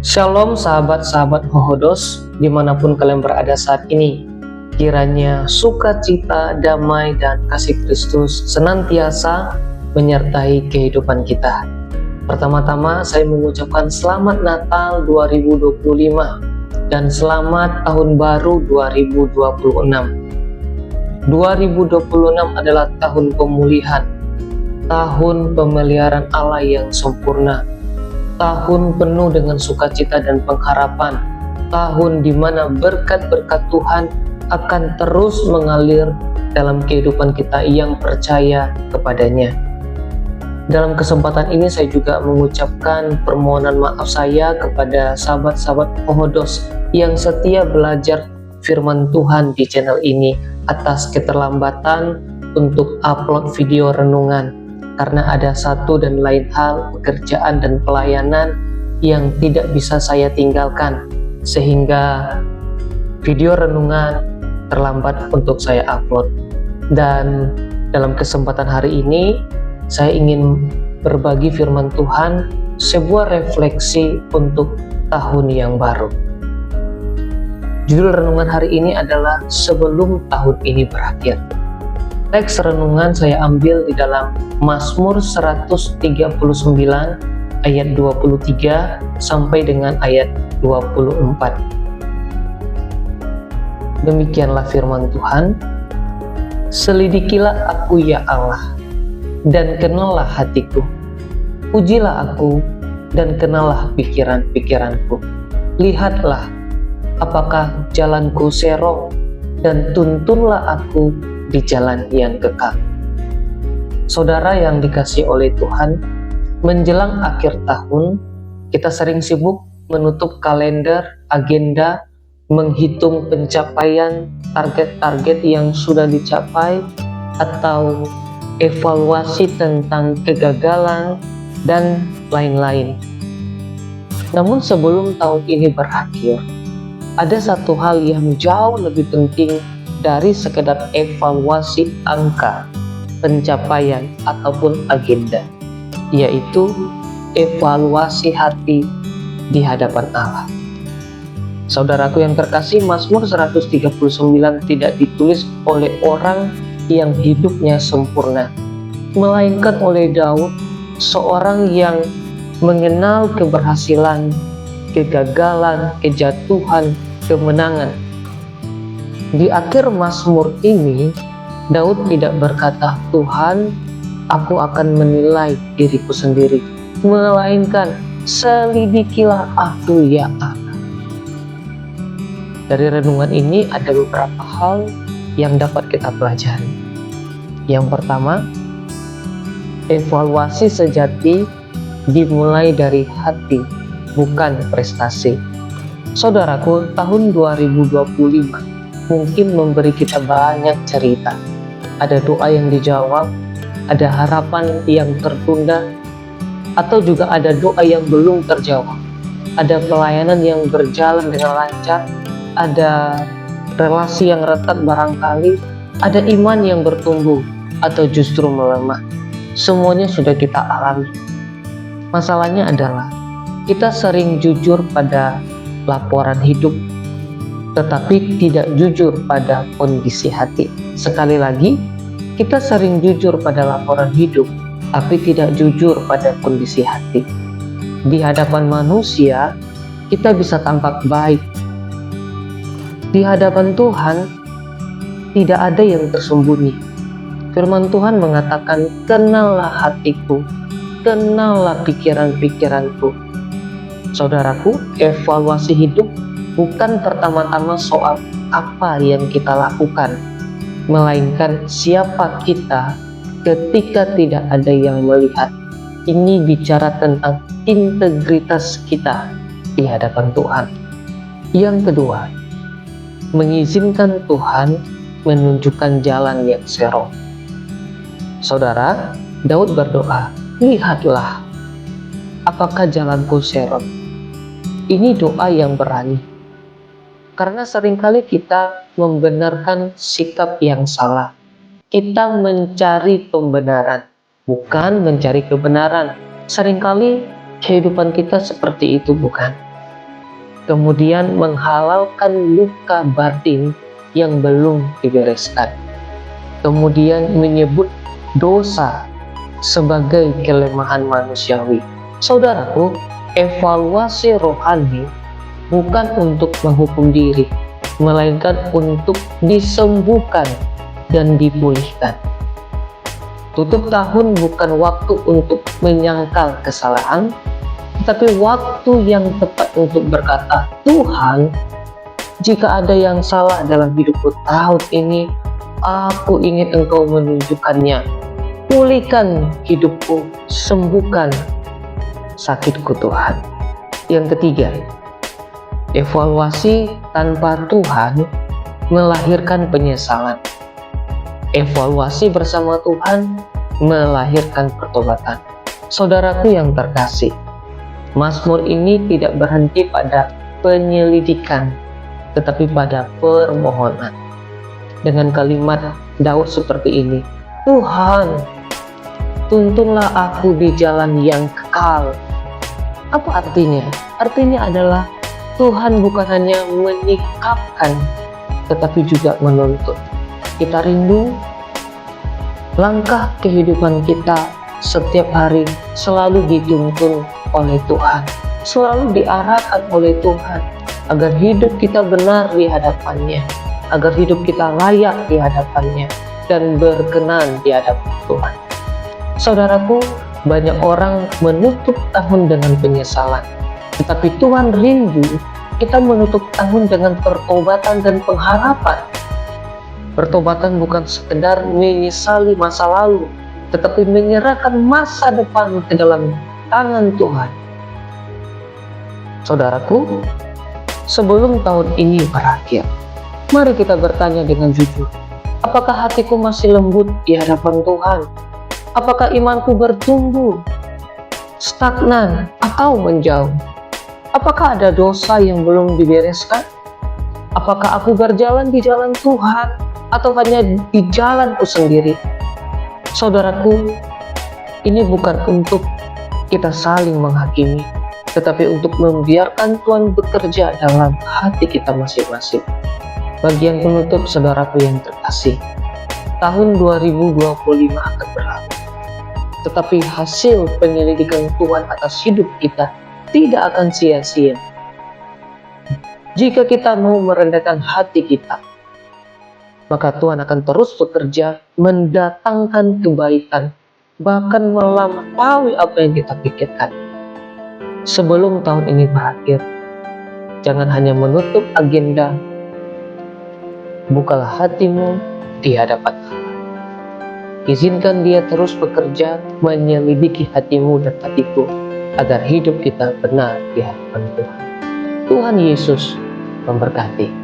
Shalom sahabat-sahabat Hohodos, dimanapun kalian berada saat ini. Kiranya sukacita, damai, dan kasih Kristus senantiasa menyertai kehidupan kita. Pertama-tama saya mengucapkan selamat Natal 2025 dan selamat Tahun Baru 2026. 2026 adalah tahun pemulihan, tahun pemeliharaan Allah yang sempurna, tahun penuh dengan sukacita dan pengharapan, tahun di mana berkat-berkat Tuhan akan terus mengalir dalam kehidupan kita yang percaya kepadanya. Dalam kesempatan ini saya juga mengucapkan permohonan maaf saya kepada sahabat-sahabat Hohodos yang setia belajar firman Tuhan di channel ini atas keterlambatan untuk upload video renungan, karena ada satu dan lain hal, pekerjaan dan pelayanan yang tidak bisa saya tinggalkan, sehingga video renungan terlambat untuk saya upload. Dan dalam kesempatan hari ini saya ingin berbagi firman Tuhan, sebuah refleksi untuk tahun yang baru. Judul renungan hari ini adalah Sebelum Tahun Ini Berakhir. Teks renungan saya ambil di dalam Mazmur 139 ayat 23 sampai dengan ayat 24. Demikianlah firman Tuhan. Selidikilah aku ya Allah, dan kenallah hatiku. Ujilah aku dan kenallah pikiran-pikiranku. Lihatlah apakah jalanku serong, dan tuntunlah aku di jalan yang kekal. Saudara yang dikasihi oleh Tuhan, menjelang akhir tahun, kita sering sibuk menutup kalender, agenda, menghitung pencapaian target-target yang sudah dicapai, atau evaluasi tentang kegagalan, dan lain-lain. Namun sebelum tahun ini berakhir, ada satu hal yang jauh lebih penting dari sekedar evaluasi angka, pencapaian, ataupun agenda, yaitu evaluasi hati di hadapan Allah. Saudaraku yang terkasih, Mazmur 139 tidak ditulis oleh orang yang hidupnya sempurna, melainkan oleh Daud, seorang yang mengenal keberhasilan, kegagalan, kejatuhan, kemenangan. Di akhir Mazmur ini, Daud tidak berkata, "Tuhan, aku akan menilai diriku sendiri," melainkan, "Selidikilah aku ya Allah." Dari renungan ini ada beberapa hal yang dapat kita pelajari. Yang pertama, evaluasi sejati dimulai dari hati, bukan prestasi. Saudaraku, tahun 2025 mungkin memberi kita banyak cerita. Ada doa yang dijawab, ada harapan yang tertunda, atau juga ada doa yang belum terjawab. Ada pelayanan yang berjalan dengan lancar, ada relasi yang retak barangkali, ada iman yang bertumbuh atau justru melemah. Semuanya sudah kita alami. Masalahnya adalah kita sering jujur pada laporan hidup, tetapi tidak jujur pada kondisi hati. Sekali lagi, kita sering jujur pada laporan hidup, tapi tidak jujur pada kondisi hati. Di hadapan manusia, kita bisa tampak baik. Di hadapan Tuhan, tidak ada yang tersembunyi. Firman Tuhan mengatakan, "Kenallah hatiku, kenallah pikiran-pikiranku." Saudaraku, evaluasi hidup bukan pertama-tama soal apa yang kita lakukan, melainkan siapa kita ketika tidak ada yang melihat. Ini bicara tentang integritas kita di hadapan Tuhan. Yang kedua, mengizinkan Tuhan menunjukkan jalan yang serong. Saudara, Daud berdoa, "Lihatlah apakah jalanku serong." Ini doa yang berani, karena seringkali kita membenarkan sikap yang salah. Kita mencari pembenaran, bukan mencari kebenaran. Seringkali kehidupan kita seperti itu, bukan? kemudian menghalalkan luka batin yang belum dibereskan, kemudian menyebut dosa sebagai kelemahan manusiawi. Saudaraku, evaluasi rohani bukan untuk menghukum diri, melainkan untuk disembuhkan dan dipulihkan. Tutup tahun bukan waktu untuk menyangkal kesalahan, tetapi waktu yang tepat untuk berkata, Tuhan, jika ada yang salah dalam hidupku tahun ini, aku ingin Engkau menunjukkannya. Pulihkan hidupku, sembuhkan sakitku Tuhan. Yang ketiga, evaluasi tanpa Tuhan melahirkan penyesalan. Evaluasi bersama Tuhan melahirkan pertobatan. Saudaraku yang terkasih, Mazmur ini tidak berhenti pada penyelidikan, tetapi pada permohonan. Dengan kalimat Daud seperti ini, Tuhan, tuntunlah aku di jalan yang kekal. Apa artinya? Artinya adalah Tuhan bukan hanya menyikapkan, tetapi juga menuntut. Kita rindu langkah kehidupan kita setiap hari selalu dituntun oleh Tuhan, selalu diarahkan oleh Tuhan, agar hidup kita benar di hadapannya, agar hidup kita layak di hadapannya dan berkenan di hadapan Tuhan. Saudaraku, banyak orang menutup tahun dengan penyesalan, tetapi Tuhan rindu kita menutup tahun dengan pertobatan dan pengharapan. Pertobatan bukan sekedar menyesali masa lalu, tetapi menyerahkan masa depan ke dalam tangan Tuhan. Saudaraku, sebelum tahun ini berakhir, mari kita bertanya dengan jujur, apakah hatiku masih lembut di hadapan Tuhan? Apakah imanku bertumbuh, stagnan, atau menjauh? Apakah ada dosa yang belum dibereskan? Apakah aku berjalan di jalan Tuhan atau hanya di jalanku sendiri? Saudaraku, ini bukan untuk kita saling menghakimi, tetapi untuk membiarkan Tuhan bekerja dalam hati kita masing-masing. Bagian penutup, saudaraku yang terkasih, tahun 2025 akan berlalu, tetapi hasil penyelidikan Tuhan atas hidup kita tidak akan sia-sia. Jika kita mau merendahkan hati kita, maka Tuhan akan terus bekerja mendatangkan kebaikan, bahkan melampaui apa yang kita pikirkan. Sebelum tahun ini berakhir, jangan hanya menutup agenda, bukalah hatimu di hadapan Allah. Izinkan Dia terus bekerja menyelidiki hatimu dan hatiku, agar hidup kita benar di hadapan Tuhan. Tuhan Yesus memberkati.